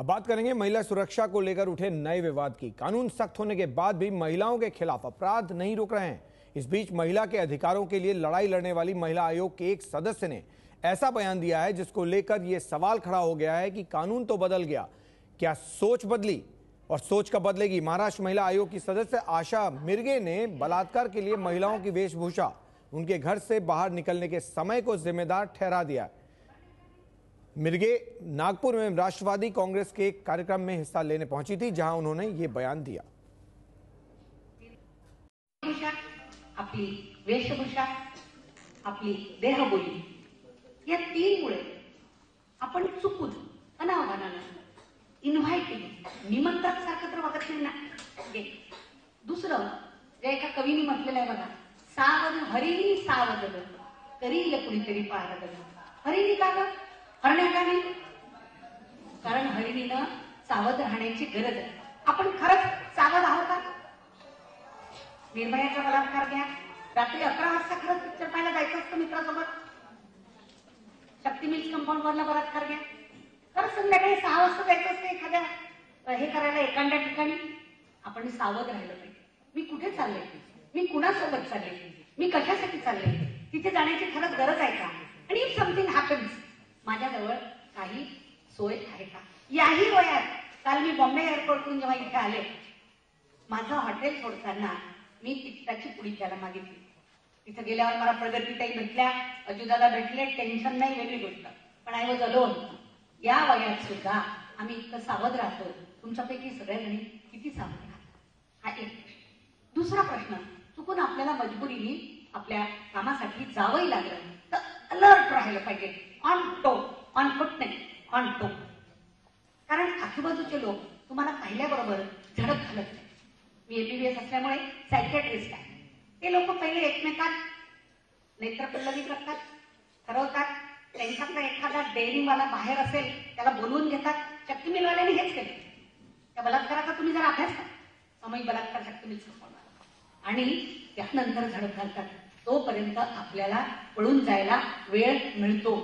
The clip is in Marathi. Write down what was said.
अब बात करेंगे महिला सुरक्षा को लेकर उठे नए विवाद की। कानून सख्त होने के बाद भी महिलाओं के खिलाफ अपराध नहीं रुक रहे हैं। इस बीच महिला के अधिकारों के लिए लड़ाई लड़ने वाली महिला आयोग के एक सदस्य ने ऐसा बयान दिया है जिसको लेकर यह सवाल खड़ा हो गया है कि कानून तो बदल गया, क्या सोच बदली और सोच कब बदलेगी। महाराष्ट्र महिला आयोग की सदस्य आशा मिर्गे ने बलात्कार के लिए महिलाओं की वेशभूषा उनके घर से बाहर निकलने के समय को जिम्मेदार ठहरा दिया। मिर्गे नागपुर में राष्ट्रवादी कांग्रेस के एक कार्यक्रम में हिस्सा लेने पहुंची थी, जहां उन्होंने ये बयान दिया। आपली वेशभूषा, आपली देहबोली या तीनमुळे आपण चुकून अनावधानाने इन्व्हाइटिंग निमंत्रक सारखं तर वागत नाही ना। दुसरं जे एका कवीने म्हटलेलं आहे बघा, सावध हरिणी सावध करील कुणीतरी पारद। हरिणी का ग? हरण्या का नाही? कारण हरिणीनं सावध राहण्याची गरज आहे। आपण खरंच सावध आहोत का? निर्भयाचा बलात्कार घ्या, रात्री 11 वाजता खरंच पिक्चर पाहायला जायचं असतं मित्रासोबत। शक्ती मिल्स कंपाऊंड वरला बलात्कार घ्या, तर संध्याकाळी 6 वाजता जायचं असतं एखाद्या हे करायला एखाद्या ठिकाणी। आपण सावध राहिलं पाहिजे। मी कुठे चालले, मी कुणासोबत चालले, मी कशासाठी चालले, तिथे जाण्याची खरंच गरज आहे का? आणि इफ समथिंग हॅपन्स, माझ्याजवळ काही सोय आहे का? याही वयात काल मी बॉम्बे एअरपोर्टवरून जेव्हा इथे आले, माझं हॉटेल सोडताना मी तिकिटाची पुडी त्याला मागितली। तिथे गेल्यावर मला प्रगतीताई भेटल्या, अजूदादा भेटले, टेन्शन नाही, वेगळी गोष्ट, पण आय वॉज अलोन। या वयात सुद्धा आम्ही इतकं सावध राहतो। तुमच्यापैकी सगळ्यांनी किती सावध राहता? हा एक प्रश्न। दुसरा प्रश्न, चुकून आपल्याला मजबुरीने आपल्या कामासाठी जावंही लागलं तर अलर्ट राहिलं पाहिजे, ऑन टो, ऑन फुट नाही, ऑन टो। कारण आजूबाजूचे लोक तुम्हाला पाहिल्याबरोबर झडप घालत नाही। मी एमबीबीएस असल्यामुळे सायकियाट्रिस्ट आहे। ते लोक पहिले एकमेकात नेत्रपल्लवी करतात, ठरवतात, त्यांच्यातला एखादा डेअरिंगवाला बाहेर असेल त्याला बोलवून घेतात। शक्ती मिलवाल्याने हेच केलं। त्या बलात्काराचा तुम्ही जर अभ्यास करा, सामूहिक बलात्कार शक्ती मिल आणि त्यानंतर झडप घालतात। तोपर्यंत आपल्याला पळून जायला वेळ मिळतो।